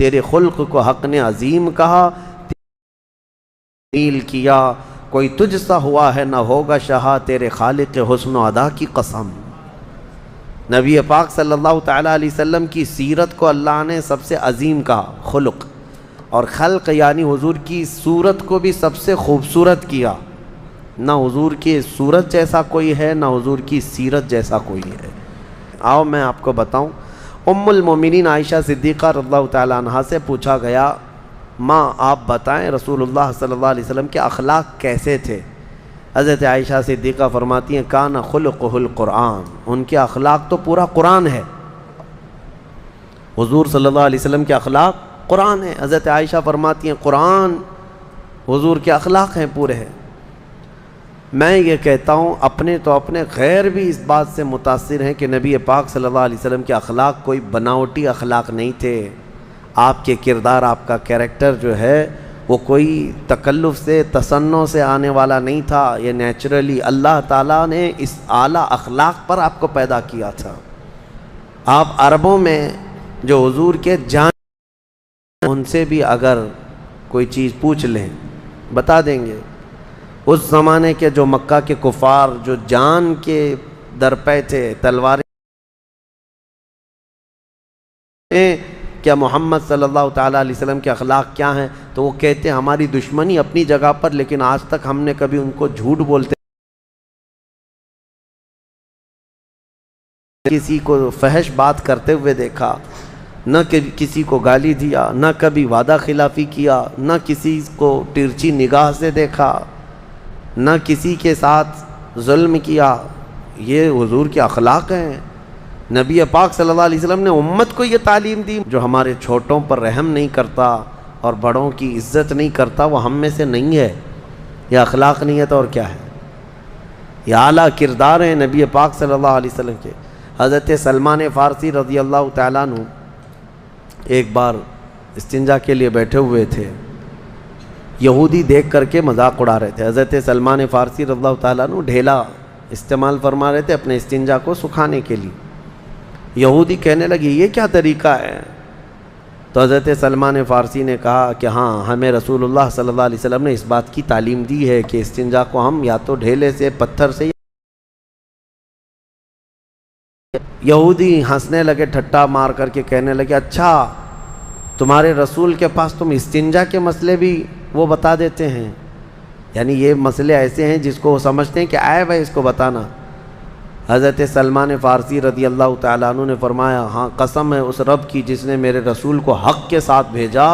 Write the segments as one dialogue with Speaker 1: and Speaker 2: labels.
Speaker 1: تیرے خلق کو حق نے عظیم کہا، تیل کیا کوئی تجھ سا ہوا ہے نہ ہوگا شہا، تیرے خالق حسن و ادا کی قسم۔ نبی پاک صلی اللہ تعالیٰ علیہ وسلم کی سیرت کو اللہ نے سب سے عظیم کہا، خلق، اور خلق یعنی حضور کی صورت کو بھی سب سے خوبصورت کیا۔ نہ حضور کی صورت جیسا کوئی ہے، نہ حضور کی سیرت جیسا کوئی ہے۔ آؤ میں آپ کو بتاؤں، ام المومنین عائشہ صدیقہ رضی اللہ تعالیٰ عنہا سے پوچھا گیا، ماں آپ بتائیں رسول اللہ صلی اللہ علیہ وسلم کے اخلاق کیسے تھے؟ حضرت عائشہ صدیقہ فرماتی ہیں، کان خلقہ القرآن، ان کے اخلاق تو پورا قرآن ہے۔ حضور صلی اللہ علیہ وسلم کے اخلاق قرآن ہے۔ حضرت عائشہ فرماتی ہیں قرآن حضور کے اخلاق ہیں، پورے ہیں۔ میں یہ کہتا ہوں اپنے غیر بھی اس بات سے متاثر ہیں کہ نبی پاک صلی اللہ علیہ وسلم کے اخلاق کوئی بناوٹی اخلاق نہیں تھے۔ آپ کے کردار، آپ کا کیریکٹر جو ہے وہ کوئی تکلف سے، تصنع سے آنے والا نہیں تھا، یہ نیچرلی اللہ تعالیٰ نے اس اعلیٰ اخلاق پر آپ کو پیدا کیا تھا۔ آپ عربوں میں جو حضور کے جان، ان سے بھی اگر کوئی چیز پوچھ لیں بتا دیں گے۔ اس زمانے کے جو مکہ کے کفار جو جان کے درپے تھے، تلواریں، کیا محمد صلی اللہ تعالیٰ علیہ وسلم کے اخلاق کیا ہیں؟ تو وہ کہتے ہیں ہماری دشمنی اپنی جگہ پر، لیکن آج تک ہم نے کبھی ان کو جھوٹ بولتے، کسی کو فحش بات کرتے ہوئے دیکھا، نہ کسی کو گالی دیا، نہ کبھی وعدہ خلافی کیا، نہ کسی کو ترچھی نگاہ سے دیکھا، نہ کسی کے ساتھ ظلم کیا۔ یہ حضور کے اخلاق ہیں۔ نبی پاک صلی اللہ علیہ وسلم نے امت کو یہ تعلیم دی، جو ہمارے چھوٹوں پر رحم نہیں کرتا اور بڑوں کی عزت نہیں کرتا وہ ہم میں سے نہیں ہے۔ یہ اخلاق نہیں ہے تو اور کیا ہے؟ یہ اعلیٰ کردار ہیں نبی پاک صلی اللہ علیہ وسلم کے۔ حضرت سلمان فارسی رضی اللہ تعالیٰ عنہ ایک بار استنجا کے لیے بیٹھے ہوئے تھے، یہودی دیکھ کر کے مذاق اڑا رہے تھے۔ حضرت سلمان فارسی رضی اللہ تعالیٰ عنہ ڈھیلا استعمال فرما رہے تھے اپنے استنجا کو سکھانے کے لیے۔ یہودی کہنے لگے یہ کیا طریقہ ہے؟ تو حضرت سلمان فارسی نے کہا کہ ہاں، ہمیں رسول اللہ صلی اللہ علیہ وسلم نے اس بات کی تعلیم دی ہے کہ استنجا کو ہم یا تو ڈھیلے سے، پتھر سے۔ یہودی ہنسنے لگے، ٹھٹا مار کر کے کہنے لگے اچھا تمہارے رسول کے پاس تم استنجا کے مسئلے بھی وہ بتا دیتے ہیں، یعنی یہ مسئلے ایسے ہیں جس کو وہ سمجھتے ہیں کہ عیب ہے اس کو بتانا۔ حضرت سلمان فارسی رضی اللہ تعالیٰ عنہ نے فرمایا ہاں، قسم ہے اس رب کی جس نے میرے رسول کو حق کے ساتھ بھیجا،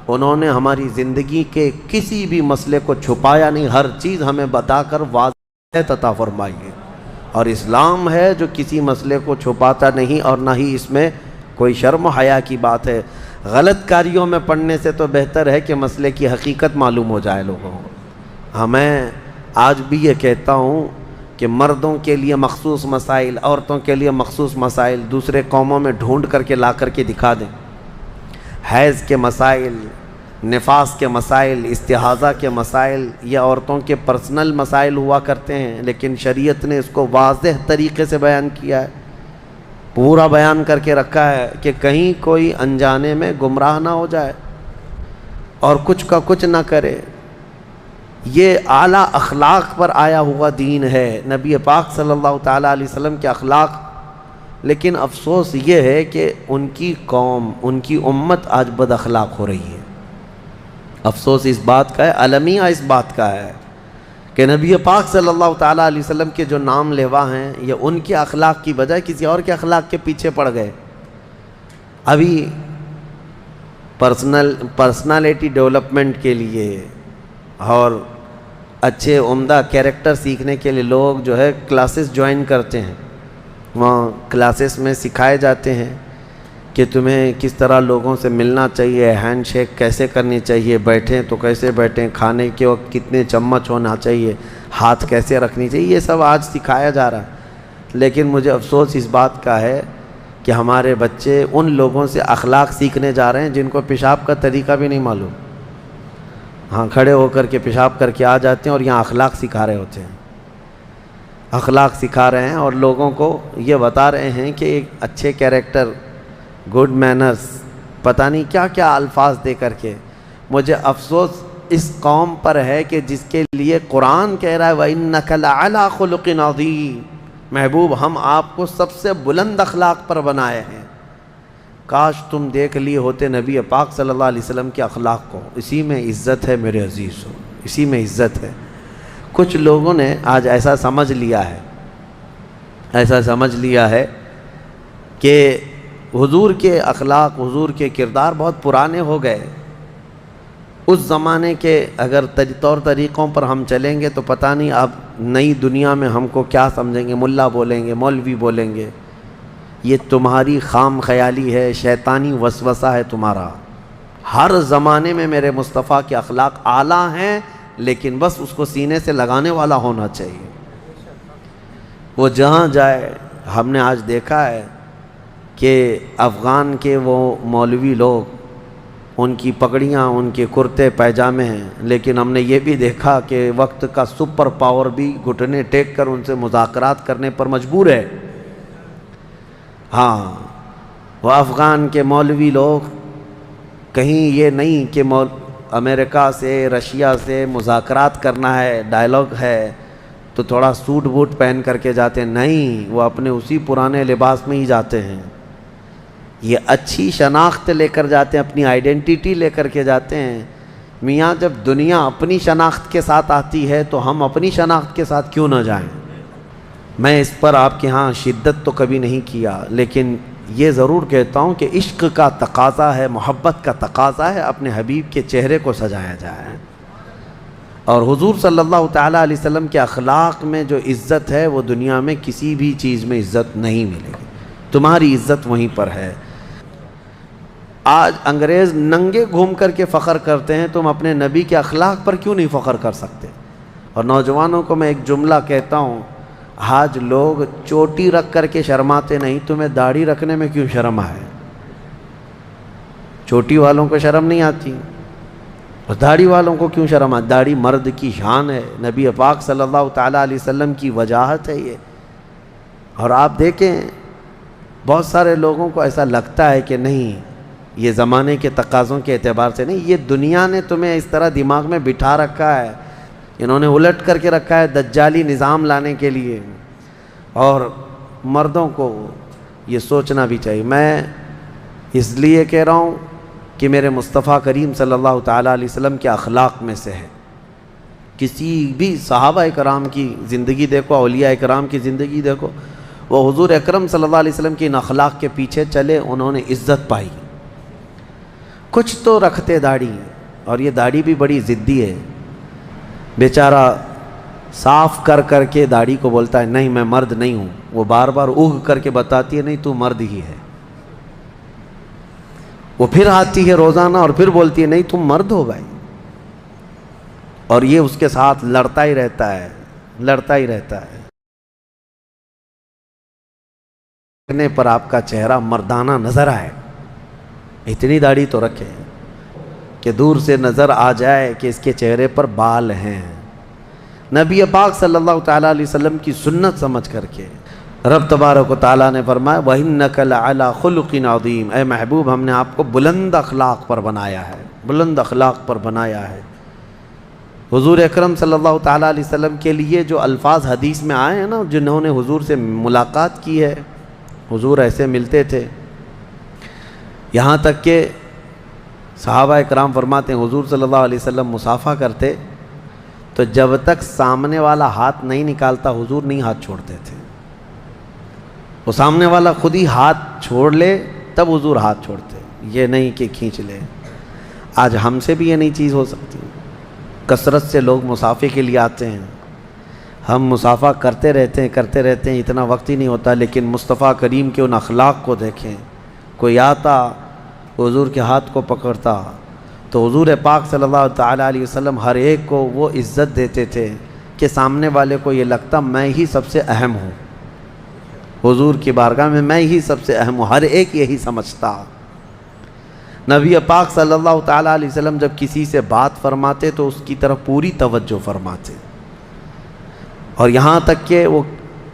Speaker 1: انہوں نے ہماری زندگی کے کسی بھی مسئلے کو چھپایا نہیں، ہر چیز ہمیں بتا کر واضح عطا فرمائی ہے۔ اور اسلام ہے جو کسی مسئلے کو چھپاتا نہیں، اور نہ ہی اس میں کوئی شرم و حیا کی بات ہے۔ غلط کاریوں میں پڑھنے سے تو بہتر ہے کہ مسئلے کی حقیقت معلوم ہو جائے لوگوں کو۔ میں آج بھی یہ کہتا ہوں کہ مردوں کے لیے مخصوص مسائل، عورتوں کے لیے مخصوص مسائل دوسرے قوموں میں ڈھونڈ کر کے لا کر کے دکھا دیں۔ حیض کے مسائل، نفاس کے مسائل، استحاضہ کے مسائل، یہ عورتوں کے پرسنل مسائل ہوا کرتے ہیں، لیکن شریعت نے اس کو واضح طریقے سے بیان کیا ہے، پورا بیان کر کے رکھا ہے کہ کہیں کوئی انجانے میں گمراہ نہ ہو جائے اور کچھ کا کچھ نہ کرے۔ یہ اعلیٰ اخلاق پر آیا ہوا دین ہے، نبی پاک صلی اللہ تعالیٰ علیہ وسلم کے اخلاق۔ لیکن افسوس یہ ہے کہ ان کی قوم، ان کی امت آج بد اخلاق ہو رہی ہے۔ افسوس اس بات کا ہے، المیہ اس بات کا ہے کہ نبی پاک صلی اللہ تعالیٰ علیہ وسلم کے جو نام لیوا ہیں یہ ان کے اخلاق کی بجائے کسی اور کے اخلاق کے پیچھے پڑ گئے۔ ابھی پرسنالٹی ڈیولپمنٹ کے لیے اور اچھے عمدہ کیریکٹر سیکھنے کے لیے لوگ جو ہے کلاسز جوائن کرتے ہیں، وہاں کلاسز میں سکھائے جاتے ہیں کہ تمہیں کس طرح لوگوں سے ملنا چاہیے، ہینڈ شیک کیسے کرنی چاہیے، بیٹھیں تو کیسے بیٹھیں، کھانے کے وقت کتنے چمچ ہونا چاہیے، ہاتھ کیسے رکھنی چاہیے، یہ سب آج سکھایا جا رہا ہے۔ لیکن مجھے افسوس اس بات کا ہے کہ ہمارے بچے ان لوگوں سے اخلاق سیکھنے جا رہے ہیں جن کو پیشاب کا طریقہ بھی نہیں معلوم۔ ہاں، کھڑے ہو کر کے پیشاب کر کے آ جاتے ہیں اور یہاں اخلاق سکھا رہے ہوتے ہیں، اخلاق سکھا رہے ہیں اور لوگوں کو یہ بتا رہے ہیں کہ ایک اچھے کیریکٹر، گڈ مینرز پتہ نہیں کیا کیا الفاظ دے کر کے. مجھے افسوس اس قوم پر ہے کہ جس کے لیے قرآن کہہ رہا ہے وَإِنَّكَ لَعَلَىٰ خُلُقٍ عَظِيمٍ، محبوب ہم آپ کو سب سے بلند اخلاق پر بنائے ہیں. کاش تم دیکھ لیے ہوتے نبی پاک صلی اللہ علیہ وسلم کے اخلاق کو. اسی میں عزت ہے میرے عزیزو، اسی میں عزت ہے. کچھ لوگوں نے آج ایسا سمجھ لیا ہے کہ حضور کے اخلاق، حضور کے کردار بہت پرانے ہو گئے. اس زمانے کے اگر طور طریقوں پر ہم چلیں گے تو پتہ نہیں اب نئی دنیا میں ہم کو کیا سمجھیں گے، ملا بولیں گے، مولوی بولیں گے. یہ تمہاری خام خیالی ہے، شیطانی وسوسہ ہے تمہارا. ہر زمانے میں میرے مصطفیٰ کے اخلاق اعلیٰ ہیں، لیکن بس اس کو سینے سے لگانے والا ہونا چاہیے. وہ جہاں جائے، ہم نے آج دیکھا ہے کہ افغان کے وہ مولوی لوگ، ان کی پگڑیاں، ان کے کرتے پیجامے ہیں، لیکن ہم نے یہ بھی دیکھا کہ وقت کا سپر پاور بھی گھٹنے ٹیک کر ان سے مذاکرات کرنے پر مجبور ہے. ہاں، وہ افغان کے مولوی لوگ کہیں یہ نہیں کہ امریکہ سے، رشیا سے مذاکرات کرنا ہے، ڈائلاگ ہے تو تھوڑا سوٹ بوٹ پہن کر کے جاتے ہیں. نہیں، وہ اپنے اسی پرانے لباس میں ہی جاتے ہیں. یہ اچھی شناخت لے کر جاتے ہیں، اپنی آئیڈینٹیٹی لے کر کے جاتے ہیں. میاں جب دنیا اپنی شناخت کے ساتھ آتی ہے تو ہم اپنی شناخت کے ساتھ کیوں نہ جائیں؟ میں اس پر آپ کے ہاں شدت تو کبھی نہیں کیا، لیکن یہ ضرور کہتا ہوں کہ عشق کا تقاضا ہے، محبت کا تقاضا ہے، اپنے حبیب کے چہرے کو سجایا جائے. اور حضور صلی اللہ تعالیٰ علیہ وسلم کے اخلاق میں جو عزت ہے وہ دنیا میں کسی بھی چیز میں عزت نہیں ملے گی. تمہاری عزت وہیں پر ہے. آج انگریز ننگے گھوم کر کے فخر کرتے ہیں، تم اپنے نبی کے اخلاق پر کیوں نہیں فخر کر سکتے؟ اور نوجوانوں کو میں ایک جملہ کہتا ہوں، آج لوگ چوٹی رکھ کر کے شرماتے نہیں، تمہیں داڑھی رکھنے میں کیوں شرم آئے؟ چوٹی والوں کو شرم نہیں آتی اور داڑھی والوں کو کیوں شرم آتی؟ داڑھی مرد کی شان ہے، نبی پاک صلی اللہ تعالیٰ علیہ وسلم کی وجاہت ہے یہ. اور آپ دیکھیں بہت سارے لوگوں کو ایسا لگتا ہے کہ نہیں، یہ زمانے کے تقاضوں کے اعتبار سے نہیں، یہ دنیا نے تمہیں اس طرح دماغ میں بٹھا رکھا ہے، انہوں نے الٹ کر کے رکھا ہے دجالی نظام لانے کے لیے. اور مردوں کو یہ سوچنا بھی چاہیے. میں اس لیے کہہ رہا ہوں کہ میرے مصطفیٰ کریم صلی اللہ تعالیٰ علیہ وسلم کے اخلاق میں سے ہے. کسی بھی صحابہ کرام کی زندگی دیکھو، اولیاء کرام کی زندگی دیکھو، وہ حضور اکرم صلی اللہ علیہ وسلم کی ان اخلاق کے پیچھے چلے، انہوں نے عزت پائی. کچھ تو رکھتے داڑھی، اور یہ داڑھی بھی بڑی ضدی ہے. بیچارہ صاف کر کر کے داڑھی کو بولتا ہے نہیں میں مرد نہیں ہوں، وہ بار بار اگ کر کے بتاتی ہے نہیں تو مرد ہی ہے. وہ پھر آتی ہے روزانہ اور پھر بولتی ہے نہیں تم مرد ہو بھائی. اور یہ اس کے ساتھ لڑتا ہی رہتا ہے. دیکھنے پر آپ کا چہرہ مردانہ نظر آئے، اتنی داڑھی تو رکھے کہ دور سے نظر آ جائے کہ اس کے چہرے پر بال ہیں. نبی پاک صلی اللہ تعالیٰ علیہ وسلم کی سنت سمجھ کر کے رب تبارک و تعالیٰ نے فرمایا وَإِنَّكَ لَعَلَىٰ خُلُقٍ عَظِيمٍ، اے محبوب ہم نے آپ کو بلند اخلاق پر بنایا ہے، بلند اخلاق پر بنایا ہے. حضور اکرم صلی اللہ تعالیٰ علیہ وسلم کے لیے جو الفاظ حدیث میں آئے ہیں نا، جنہوں نے حضور سے ملاقات کی ہے، حضور ایسے ملتے تھے. یہاں تک کہ صحابہ کرام فرماتے ہیں حضور صلی اللہ علیہ وسلم مصافحہ کرتے تو جب تک سامنے والا ہاتھ نہیں نکالتا حضور نہیں ہاتھ چھوڑتے تھے. وہ سامنے والا خود ہی ہاتھ چھوڑ لے تب حضور ہاتھ چھوڑتے، یہ نہیں کہ کھینچ لے. آج ہم سے بھی یہ نہیں چیز ہو سکتی. کثرت سے لوگ مصافحے کے لیے آتے ہیں، ہم مصافحہ کرتے رہتے ہیں، اتنا وقت ہی نہیں ہوتا. لیکن مصطفیٰ کریم کے ان اخلاق کو دیکھیں. کوئی آتا حضور کے ہاتھ کو پکڑتا تو حضور پاک صلی اللہ تعالیٰ علیہ وسلم ہر ایک کو وہ عزت دیتے تھے کہ سامنے والے کو یہ لگتا میں ہی سب سے اہم ہوں، حضور کی بارگاہ میں ہی سب سے اہم ہوں. ہر ایک یہی سمجھتا. نبی پاک صلی اللہ تعالیٰ علیہ وسلم جب کسی سے بات فرماتے تو اس کی طرف پوری توجہ فرماتے، اور یہاں تک کہ وہ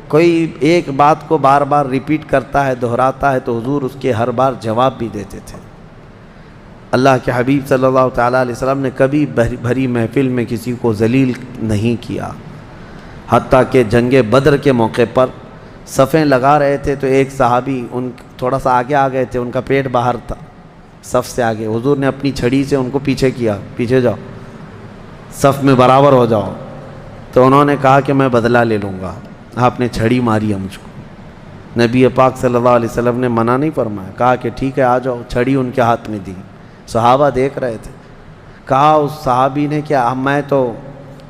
Speaker 1: کوئی ایک بات کو بار بار ریپیٹ کرتا ہے، دہراتا ہے تو حضور اس کے ہر بار جواب بھی دیتے تھے. اللہ کے حبیب صلی اللہ تعالیٰ علیہ وسلم نے کبھی بھری محفل میں کسی کو ذلیل نہیں کیا، حتیٰ کہ جنگ بدر کے موقع پر صفیں لگا رہے تھے تو ایک صحابی ان تھوڑا سا آگے آ گئے تھے، ان کا پیٹ باہر تھا صف سے آگے، حضور نے اپنی چھڑی سے ان کو پیچھے کیا، پیچھے جاؤ، صف میں برابر ہو جاؤ۔ تو انہوں نے کہا کہ میں بدلہ لے لوں گا، آپ نے چھڑی ماری ہے مجھ کو۔ نبی پاک صلی اللہ علیہ وسلم نے منع نہیں فرمایا، کہا کہ ٹھیک ہے آ جاؤ، چھڑی ان کے ہاتھ میں دی، صحابہ دیکھ رہے تھے۔ کہا اس صحابی نے کہ میں تو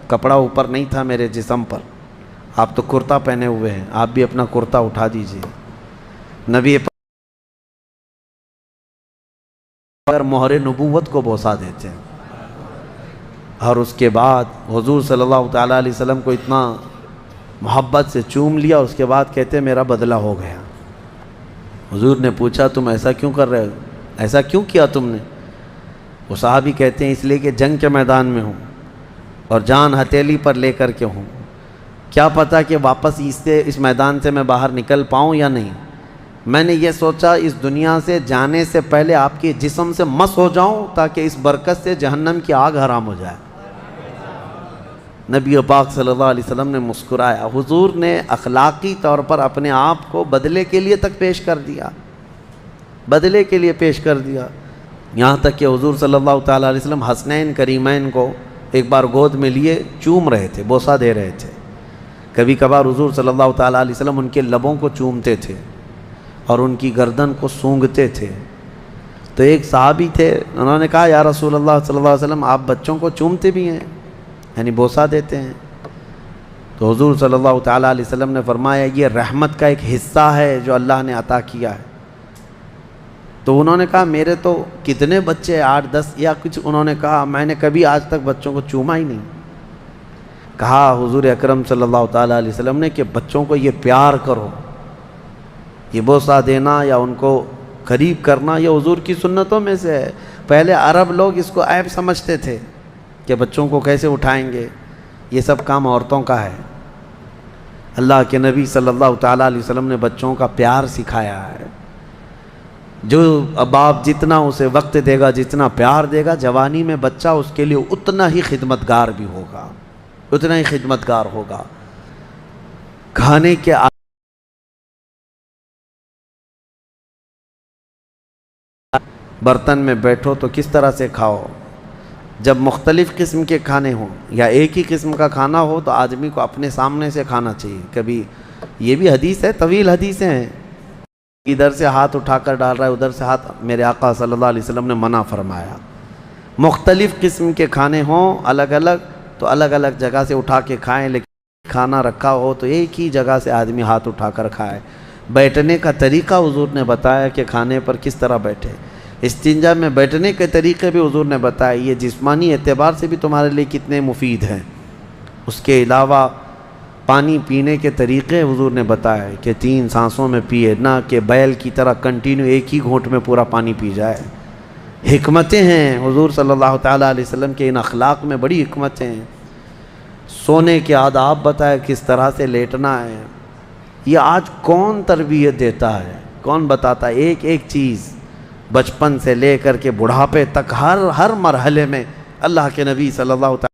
Speaker 1: کپڑا اوپر نہیں تھا میرے جسم پر، آپ تو کرتا پہنے ہوئے ہیں، آپ بھی اپنا کرتا اٹھا دیجئے۔ نبی پاک اگر مہر نبوت کو بوسا دیتے ہیں، اور اس کے بعد حضور صلی اللہ تعالیٰ علیہ وسلم کو اتنا محبت سے چوم لیا، اس کے بعد کہتے ہیں میرا بدلہ ہو گیا۔ حضور نے پوچھا تم ایسا کیوں کر رہے ہو، ایسا کیوں کیا تم نے؟ وہ صحابی کہتے ہیں اس لیے کہ جنگ کے میدان میں ہوں اور جان ہتھیلی پر لے کر کے ہوں، کیا پتہ کہ واپس اس میدان سے میں باہر نکل پاؤں یا نہیں۔ میں نے یہ سوچا اس دنیا سے جانے سے پہلے آپ کے جسم سے مس ہو جاؤں تاکہ اس برکت سے جہنم کی آگ حرام ہو جائے۔ نبی پاک صلی اللہ علیہ وسلم نے مسکرایا۔ حضور نے اخلاقی طور پر اپنے آپ کو بدلے کے لیے تک پیش کر دیا، بدلے کے لیے پیش کر دیا، یہاں تک کہ حضور صلی اللہ تعالیٰ علیہ وسلم حسنین کریمین کو ایک بار گود میں لیے چوم رہے تھے، بوسہ دے رہے تھے۔ کبھی کبھار حضور صلی اللہ تعالیٰ علیہ وسلم ان کے لبوں کو چومتے تھے اور ان کی گردن کو سونگھتے تھے۔ تو ایک صحابی تھے، انہوں نے کہا یا رسول اللہ صلی اللہ علیہ وسلم آپ بچوں کو چومتے بھی ہیں، یعنی بوسہ دیتے ہیں؟ تو حضور صلی اللہ تعالیٰ علیہ وسلم نے فرمایا یہ رحمت کا ایک حصہ ہے جو اللہ نے عطا کیا ہے۔ تو انہوں نے کہا میرے تو کتنے بچے 8-10 یا کچھ، انہوں نے کہا میں نے کبھی آج تک بچوں کو چوما ہی نہیں۔ کہا حضور اکرم صلی اللہ تعالیٰ علیہ وسلم نے کہ بچوں کو یہ پیار کرو، یہ بوسہ دینا یا ان کو قریب کرنا یہ حضور کی سنتوں میں سے ہے۔ پہلے عرب لوگ اس کو عیب سمجھتے تھے کہ بچوں کو کیسے اٹھائیں گے، یہ سب کام عورتوں کا ہے۔ اللہ کے نبی صلی اللہ تعالیٰ علیہ وسلم نے بچوں کا پیار سکھایا ہے۔ جو باپ جتنا اسے وقت دے گا، جتنا پیار دے گا، جوانی میں بچہ اس کے لیے اتنا ہی خدمتگار بھی ہوگا، اتنا ہی خدمتگار ہوگا۔ کھانے کے برتن میں بیٹھو تو کس طرح سے کھاؤ۔ جب مختلف قسم کے کھانے ہوں یا ایک ہی قسم کا کھانا ہو تو آدمی کو اپنے سامنے سے کھانا چاہیے۔ کبھی یہ بھی حدیث ہے، طویل حدیثیں ہیں، ادھر سے ہاتھ اٹھا کر ڈال رہا ہے، ادھر سے ہاتھ، میرے آقا صلی اللہ علیہ وسلم نے منع فرمایا۔ مختلف قسم کے کھانے ہوں الگ الگ تو الگ الگ جگہ سے اٹھا کے کھائیں، لیکن کھانا رکھا ہو تو ایک ہی جگہ سے آدمی ہاتھ اٹھا کر کھائے۔ بیٹھنے کا طریقہ حضور نے بتایا کہ کھانے پر کس طرح بیٹھے۔ استنجا میں بیٹھنے کے طریقے بھی حضور نے بتایا، یہ جسمانی اعتبار سے بھی تمہارے لیے کتنے مفید ہیں۔ اس کے علاوہ پانی پینے کے طریقے حضور نے بتایا کہ 3 سانسوں میں پیے، نہ کہ بیل کی طرح کنٹینیو ایک ہی گھونٹ میں پورا پانی پی جائے۔ حکمتیں ہیں حضور صلی اللہ تعالیٰ علیہ وسلم کے ان اخلاق میں، بڑی حکمتیں ہیں۔ سونے کے آداب بتائے، کس طرح سے لیٹنا ہے۔ یہ آج کون تربیت دیتا ہے، کون بتاتا ہے؟ ایک ایک چیز بچپن سے لے کر کے بڑھاپے تک ہر مرحلے میں اللہ کے نبی صلی اللہ تعالیٰ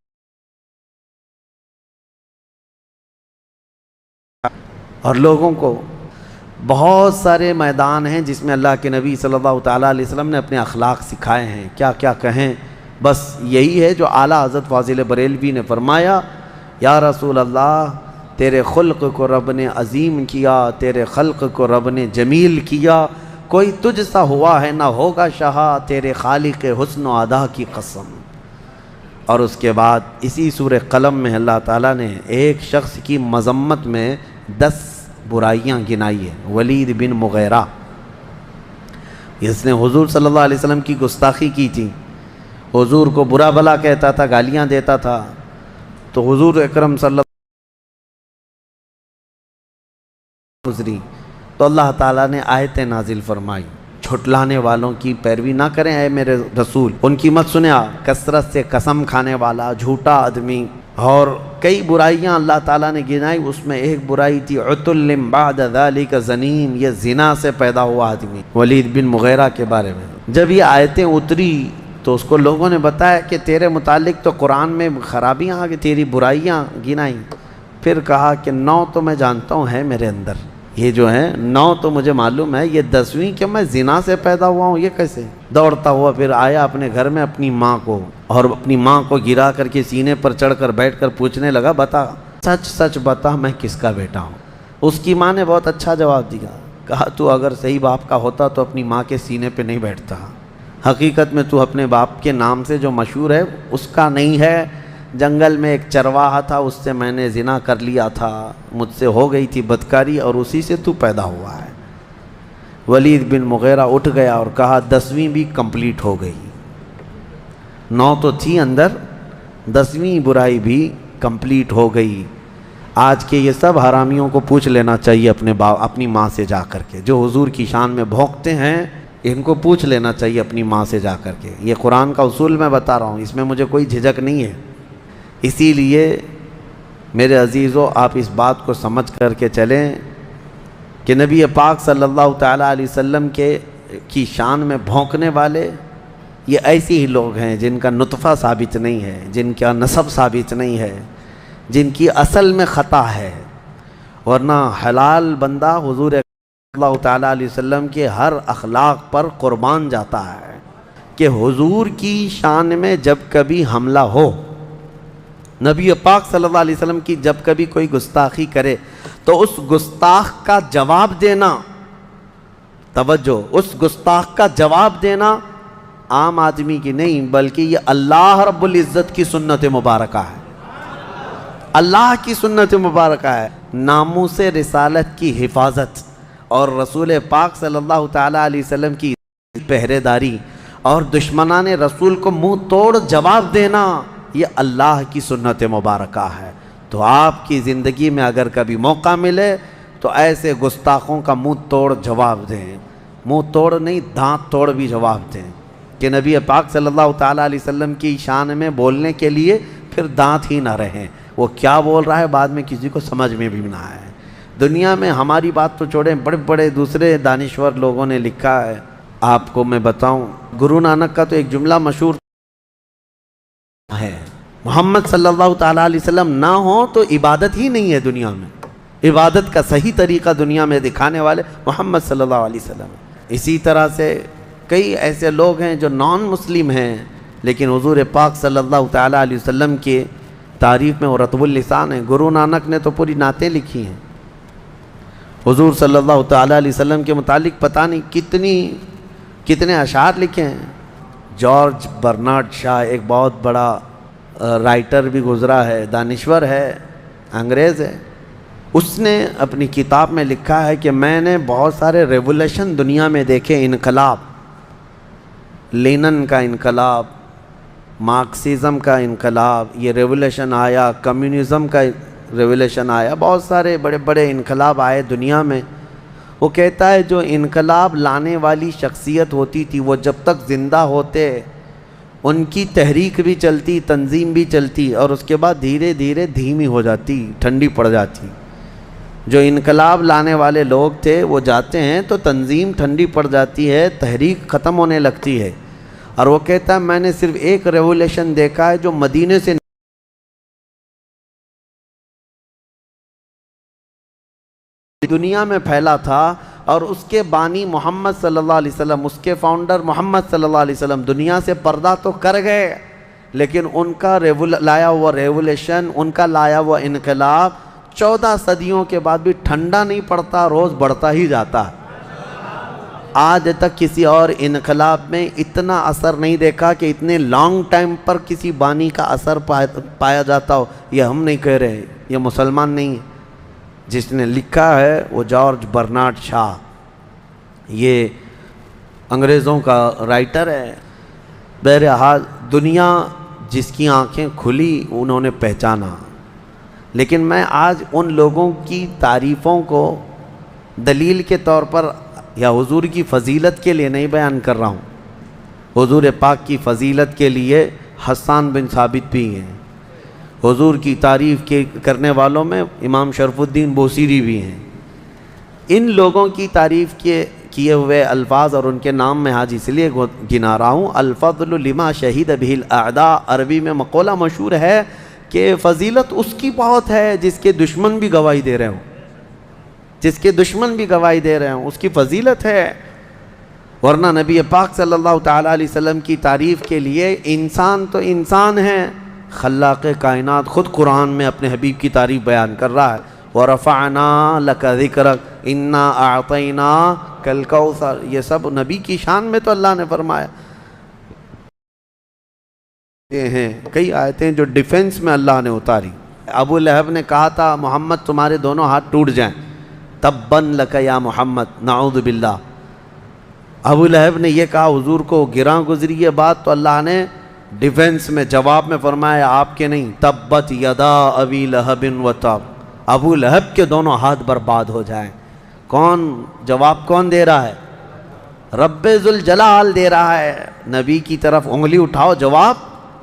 Speaker 1: اور لوگوں کو بہت سارے میدان ہیں جس میں اللہ کے نبی صلی اللہ تعالیٰ علیہ وسلم نے اپنے اخلاق سکھائے ہیں۔ کیا کیا کہیں، بس یہی ہے جو اعلیٰ حضرت فاضل بریلوی نے فرمایا، یا رسول اللہ تیرے خلق کو رب نے عظیم کیا، تیرے خلق کو رب نے جمیل کیا، کوئی تجھ سا ہوا ہے نہ ہوگا شہا، تیرے خالق حسن و ادا کی قسم۔ اور اس کے بعد اسی سورہ قلم میں اللہ تعالیٰ نے ایک شخص کی مذمت میں 10 برائیاں گنائی ہیں۔ ولید بن مغیرہ، اس نے حضور صلی اللہ علیہ وسلم کی گستاخی کی تھی، حضور کو برا بھلا کہتا تھا، گالیاں دیتا تھا۔ تو حضور اکرم صلی اللہ علیہ وسلم تو اللہ تعالیٰ نے آیتیں نازل فرمائی، جھٹلانے والوں کی پیروی نہ کریں اے میرے رسول، ان کی مت سنیں، کثرت سے قسم کھانے والا، جھوٹا آدمی، اور کئی برائیاں اللہ تعالیٰ نے گنائی۔ اس میں ایک برائی تھی عتل بعد ذلک زنیم، یہ زنا سے پیدا ہوا آدمی، ولید بن مغیرہ کے بارے میں۔ جب یہ آیتیں اتری تو اس کو لوگوں نے بتایا کہ تیرے متعلق تو قرآن میں خرابیاں آ گئی، تیری برائیاں گنائیں۔ پھر کہا کہ 9 تو میں جانتا ہوں ہے میرے اندر، یہ جو ہے 9 تو مجھے معلوم ہے، یہ 10ویں کہ میں زنا سے پیدا ہوا ہوں، یہ کیسے؟ دوڑتا ہوا پھر آیا اپنے گھر میں اپنی ماں کو، اور اپنی ماں کو گرا کر کے سینے پر چڑھ کر بیٹھ کر پوچھنے لگا، بتا سچ سچ بتا میں کس کا بیٹا ہوں؟ اس کی ماں نے بہت اچھا جواب دیا، کہا تو اگر صحیح باپ کا ہوتا تو اپنی ماں کے سینے پہ نہیں بیٹھتا، حقیقت میں تو اپنے باپ کے نام سے جو مشہور ہے اس کا نہیں ہے، جنگل میں ایک چرواہا تھا، اس سے میں نے زنا کر لیا تھا، مجھ سے ہو گئی تھی بدکاری اور اسی سے تو پیدا ہوا ہے۔ ولید بن مغیرہ اٹھ گیا اور کہا 10ویں بھی کمپلیٹ ہو گئی، 9 تو تھی اندر، 10ویں برائی بھی کمپلیٹ ہو گئی۔ آج کے یہ سب حرامیوں کو پوچھ لینا چاہیے اپنی ماں سے جا کر کے، جو حضور کی شان میں بھونکتے ہیں، ان کو پوچھ لینا چاہیے اپنی ماں سے جا کر کے۔ یہ قرآن کا اصول میں بتا رہا ہوں، اس میں مجھے کوئی جھجک نہیں ہے۔ اسی لیے میرے عزیزو، آپ اس بات کو سمجھ کر کے چلیں کہ نبی پاک صلی اللہ تعالیٰ علیہ وسلم کی شان میں بھونکنے والے یہ ایسے ہی لوگ ہیں جن کا نطفہ ثابت نہیں ہے، جن کا نسب ثابت نہیں ہے، جن کی اصل میں خطا ہے، ورنہ حلال بندہ حضور صلی اللہ تعالیٰ علیہ وسلم کے ہر اخلاق پر قربان جاتا ہے کہ حضور کی شان میں جب کبھی حملہ ہو، نبی پاک صلی اللہ علیہ وسلم کی جب کبھی کوئی گستاخی کرے تو اس گستاخ کا جواب دینا، توجہ، اس گستاخ کا جواب دینا عام آدمی کی نہیں بلکہ یہ اللہ رب العزت کی سنت مبارکہ ہے، اللہ کی سنت مبارکہ ہے۔ ناموس رسالت کی حفاظت اور رسول پاک صلی اللہ تعالیٰ علیہ وسلم کی پہرے داری اور دشمنان رسول کو منہ توڑ جواب دینا، یہ اللہ کی سنت مبارکہ ہے۔ تو آپ کی زندگی میں اگر کبھی موقع ملے تو ایسے گستاخوں کا منہ توڑ جواب دیں، منہ توڑ نہیں دانت توڑ بھی جواب دیں کہ نبی پاک صلی اللہ تعالیٰ علیہ وسلم کی شان میں بولنے کے لیے پھر دانت ہی نہ رہیں، وہ کیا بول رہا ہے بعد میں کسی کو سمجھ میں بھی نہ آئے۔ دنیا میں ہماری بات تو چھوڑیں، بڑے بڑے دوسرے دانشور لوگوں نے لکھا ہے، آپ کو میں بتاؤں، گرو نانک کا تو ایک جملہ مشہور ہے، محمد صلی اللہ تعالیٰ علیہ وسلم نہ ہو تو عبادت ہی نہیں ہے دنیا میں، عبادت کا صحیح طریقہ دنیا میں دکھانے والے محمد صلی اللہ علیہ وسلم۔ اسی طرح سے کئی ایسے لوگ ہیں جو نان مسلم ہیں لیکن حضور پاک صلی اللہ تعالیٰ علیہ وسلم کی تعریف میں وہ رطب اللسان ہیں۔ گرو نانک نے تو پوری نعتیں لکھی ہیں حضور صلی اللہ تعالیٰ علیہ وسلم کے متعلق، پتہ نہیں کتنے اشعار لکھے ہیں۔ جارج برنارڈ شاہ ایک بہت بڑا رائٹر بھی گزرا ہے، دانشور ہے، انگریز ہے، اس نے اپنی کتاب میں لکھا ہے کہ میں نے بہت سارے ریولیوشن دنیا میں دیکھے، انقلاب، لینن کا انقلاب، مارکسزم کا انقلاب، یہ ریولیوشن آیا، کمیونزم کا ریولیوشن آیا، بہت سارے بڑے بڑے انقلاب آئے دنیا میں۔ وہ کہتا ہے جو انقلاب لانے والی شخصیت ہوتی تھی وہ جب تک زندہ ہوتے ان کی تحریک بھی چلتی، تنظیم بھی چلتی، اور اس کے بعد دھیرے دھیرے دھیمی ہو جاتی، ٹھنڈی پڑ جاتی۔ جو انقلاب لانے والے لوگ تھے وہ جاتے ہیں تو تنظیم ٹھنڈی پڑ جاتی ہے، تحریک ختم ہونے لگتی ہے۔ اور وہ کہتا ہے میں نے صرف ایک ریولیوشن دیکھا ہے جو مدینے سے دنیا میں پھیلا تھا، اور اس کے بانی محمد صلی اللہ علیہ وسلم، اس کے فاؤنڈر محمد صلی اللہ علیہ وسلم دنیا سے پردہ تو کر گئے، لیکن ان کا لایا ہوا ریولیوشن، ان کا لایا ہوا انقلاب 14 صدیوں کے بعد بھی ٹھنڈا نہیں پڑتا، روز بڑھتا ہی جاتا۔ آج تک کسی اور انقلاب میں اتنا اثر نہیں دیکھا کہ اتنے لانگ ٹائم پر کسی بانی کا اثر پایا جاتا ہو۔ یہ ہم نہیں کہہ رہے، یہ مسلمان نہیں ہے، جس نے لکھا ہے وہ جارج برنارڈ شاہ، یہ انگریزوں کا رائٹر ہے۔ بہرحال دنیا جس کی آنکھیں کھلی انہوں نے پہچانا، لیکن میں آج ان لوگوں کی تعریفوں کو دلیل کے طور پر یا حضور کی فضیلت کے لیے نہیں بیان کر رہا ہوں۔ حضور پاک کی فضیلت کے لیے حسان بن ثابت بھی ہیں، حضور کی تعریف کرنے والوں میں امام شرف الدین بوصیری بھی ہیں۔ ان لوگوں کی تعریف کیے ہوئے الفاظ اور ان کے نام میں آج اس لیے گنا رہا ہوں. الفضل لما شہید بہ الاعداء، عربی میں مقولہ مشہور ہے کہ فضیلت اس کی بہت ہے جس کے دشمن بھی گواہی دے رہے ہوں، جس کے دشمن بھی گواہی دے رہے ہوں، اس کی فضیلت ہے. ورنہ نبی پاک صلی اللہ تعالیٰ علیہ وسلم کی تعریف کے لیے انسان تو انسان ہے، خلاق کائنات خود قرآن میں اپنے حبیب کی تعریف بیان کر رہا ہے. وَرَفَعْنَا لَكَ ذِكْرَكَ إِنَّا أَعْطَيْنَاكَ الْكَوْثَرَ، یہ سب نبی کی شان میں تو اللہ نے فرمایا. یہ ہیں کئی آیتیں جو ڈیفنس میں اللہ نے اتاری. ابو لہب نے کہا تھا محمد تمہارے دونوں ہاتھ ٹوٹ جائیں، تباً لک یا محمد، نعوذ باللہ. ابو لہب نے یہ کہا حضور کو گراں گزری یہ بات، تو اللہ نے ڈیفنس میں جواب میں فرمایا آپ کے نہیں، تبت یدا ابی لہب و تب، ابو لہب کے دونوں ہاتھ برباد ہو جائیں. کون جواب کون دے رہا ہے؟ رب ذوالجلال دے رہا ہے. نبی کی طرف انگلی اٹھاؤ، جواب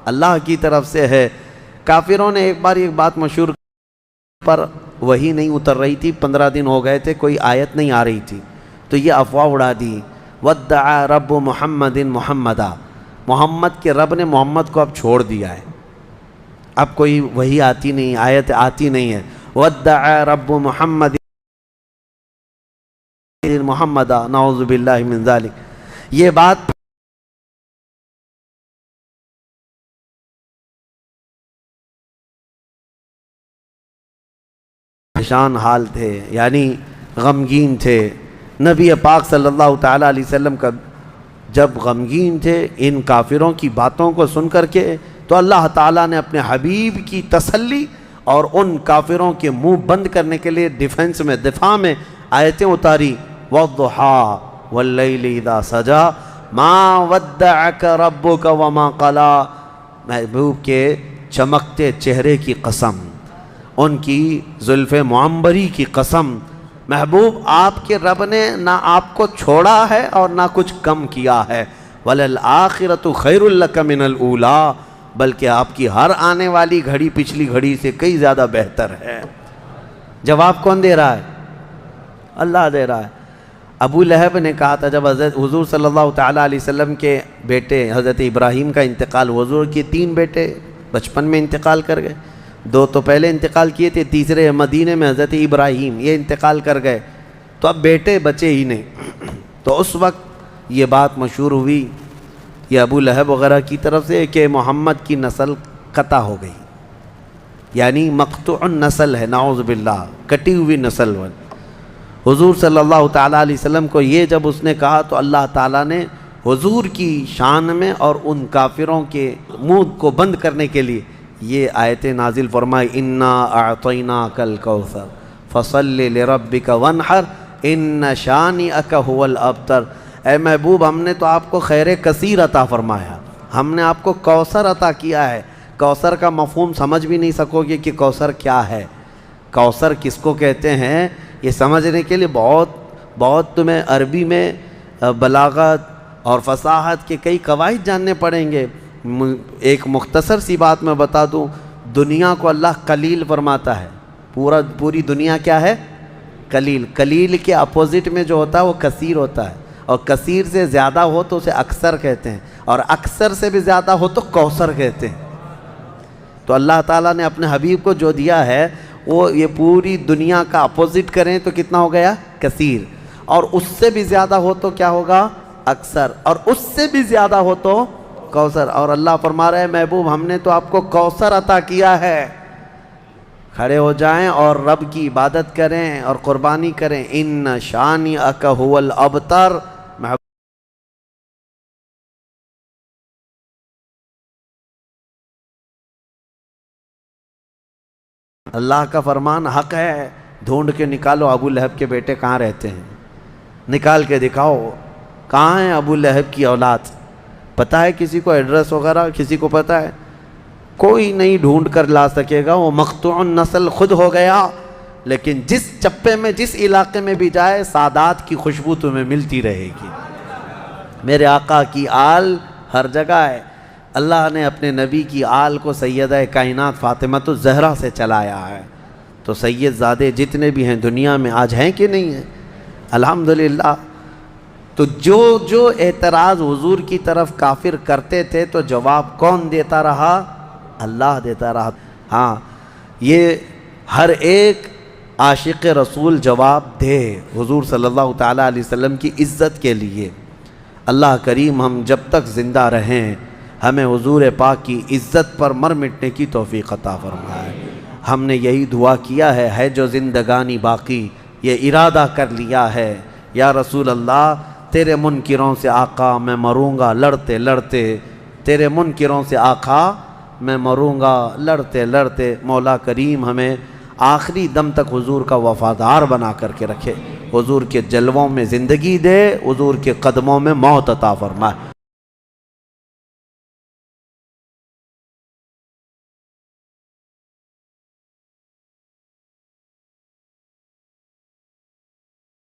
Speaker 1: اللہ کی طرف سے ہے. کافروں نے ایک بار ایک بات مشہور پر وہی نہیں اتر رہی تھی، 15 دن ہو گئے تھے، کوئی آیت نہیں آ رہی تھی، تو یہ افواہ اڑا دی. وَدَّعَا رَبُّ مُحَمَّدٍ مُحَمَّدًا، محمد کے رب نے محمد کو اب چھوڑ دیا ہے، اب کوئی وہی آتی نہیں، آیت آتی نہیں ہے. وَدَّعَا رَبُّ مُحَمَّدٍ مُحَمَّدًا، نعوذ باللہ من ذالک. یہ بات پریشان حال تھے، یعنی غمگین تھے. نبی پاک صلی اللہ تعالیٰ علیہ وسلم کا جب غمگین تھے ان کافروں کی باتوں کو سن کر کے، تو اللہ تعالیٰ نے اپنے حبیب کی تسلی اور ان کافروں کے منہ بند کرنے کے لیے ڈیفنس میں، دفاع میں آیتیں اتاری. وَالضُّحَىٰ وَاللَّيْلِ اِذَا سَجَىٰ مَا وَدَّعَكَ رَبُّكَ وَمَا قَلَىٰ، محبوب کے چمکتے چہرے کی قسم، ان کی زلف معمبری کی قسم، محبوب آپ کے رب نے نہ آپ کو چھوڑا ہے اور نہ کچھ کم کیا ہے. وَلَلْآخِرَةُ خَيْرٌ لَكَ مِنَ الْأُولَىٰ، بلکہ آپ کی ہر آنے والی گھڑی پچھلی گھڑی سے کئی زیادہ بہتر ہے. جواب کون دے رہا ہے؟ اللہ دے رہا ہے. ابو لہب نے کہا تھا جب حضور صلی اللہ تعالیٰ علیہ وسلم کے بیٹے حضرت ابراہیم کا انتقال، حضور کے 3 بیٹے بچپن میں انتقال کر گئے، 2 تو پہلے انتقال کیے تھے، تیسرے مدینے میں حضرت ابراہیم یہ انتقال کر گئے، تو اب بیٹے بچے ہی نہیں. تو اس وقت یہ بات مشہور ہوئی یہ ابو لہب وغیرہ کی طرف سے کہ محمد کی نسل قطع ہو گئی، یعنی مقطوع نسل ہے، نعوذ باللہ، کٹی ہوئی نسل. حضور صلی اللہ تعالیٰ علیہ وسلم کو یہ جب اس نے کہا تو اللہ تعالیٰ نے حضور کی شان میں اور ان کافروں کے منہ کو بند کرنے کے لیے یہ آیتیں نازل فرمائی. اِنَّا أَعْطَيْنَاكَ الْكَوْثَرَ فَصَلِّ لِرَبِّكَ وَانْحَرْ إِنَّ شَانِئَكَ هُوَ الْأَبْتَرُ. اے محبوب ہم نے تو آپ کو خیر کثیر عطا فرمایا، ہم نے آپ کو کوثر عطا کیا ہے. کوثر کا مفہوم سمجھ بھی نہیں سکو گے کہ کوثر کیا ہے، کوثر کس کو کہتے ہیں، یہ سمجھنے کے لیے بہت تمہیں عربی میں بلاغت اور فصاحت کے کئی قواعد جاننے پڑیں گے. ایک مختصر سی بات میں بتا دوں، دنیا کو اللہ قلیل فرماتا ہے، پوری دنیا کیا ہے؟ قلیل. قلیل کے اپوزٹ میں جو ہوتا ہے وہ کثیر ہوتا ہے، اور کثیر سے زیادہ ہو تو اسے اکثر کہتے ہیں، اور اکثر سے بھی زیادہ ہو تو کوثر کہتے ہیں. تو اللہ تعالیٰ نے اپنے حبیب کو جو دیا ہے وہ یہ پوری دنیا کا اپوزٹ کریں تو کتنا ہو گیا؟ کثیر. اور اس سے بھی زیادہ ہو تو کیا ہوگا؟ اکثر. اور اس سے بھی زیادہ ہو تو کوثر. اور اللہ فرما رہے ہیں محبوب ہم نے تو آپ کو کوثر عطا کیا ہے. کھڑے ہو جائیں اور رب کی عبادت کریں اور قربانی کریں. ان شانئک هو الابتر. اللہ کا فرمان حق ہے. ڈھونڈ کے نکالو ابو لہب کے بیٹے کہاں رہتے ہیں، نکال کے دکھاؤ کہاں ہیں ابو لہب کی اولاد. پتہ ہے کسی کو ایڈریس وغیرہ؟ کسی کو پتہ ہے؟ کوئی نہیں ڈھونڈ کر لا سکے گا. وہ مقطوع نسل خود ہو گیا، لیکن جس چپے میں جس علاقے میں بھی جائے سادات کی خوشبو تمہیں ملتی رہے گی. میرے آقا کی آل ہر جگہ ہے. اللہ نے اپنے نبی کی آل کو سیدہ کائنات فاطمۃ الزہرا سے چلایا ہے. تو سید زادے جتنے بھی ہیں دنیا میں آج ہیں کہ نہیں ہیں؟ الحمدللہ. تو جو اعتراض حضور کی طرف کافر کرتے تھے تو جواب کون دیتا رہا؟ اللہ دیتا رہا۔ ہاں، یہ ہر ایک عاشق رسول جواب دے حضور صلی اللہ تعالیٰ علیہ وسلم کی عزت کے لیے۔ اللہ کریم ہم جب تک زندہ رہیں ہمیں حضور پاک کی عزت پر مر مٹنے کی توفیق عطا فرمائے۔ ہم نے یہی دعا کیا ہے جو زندگانی باقی یہ ارادہ کر لیا ہے، یا رسول اللہ تیرے منکروں سے آقا میں مروں گا لڑتے لڑتے، تیرے منکروں سے آقا میں مروں گا لڑتے لڑتے۔ مولا کریم ہمیں آخری دم تک حضور کا وفادار بنا کر کے رکھے، حضور کے جلووں میں زندگی دے، حضور کے قدموں میں موت عطا فرمائے۔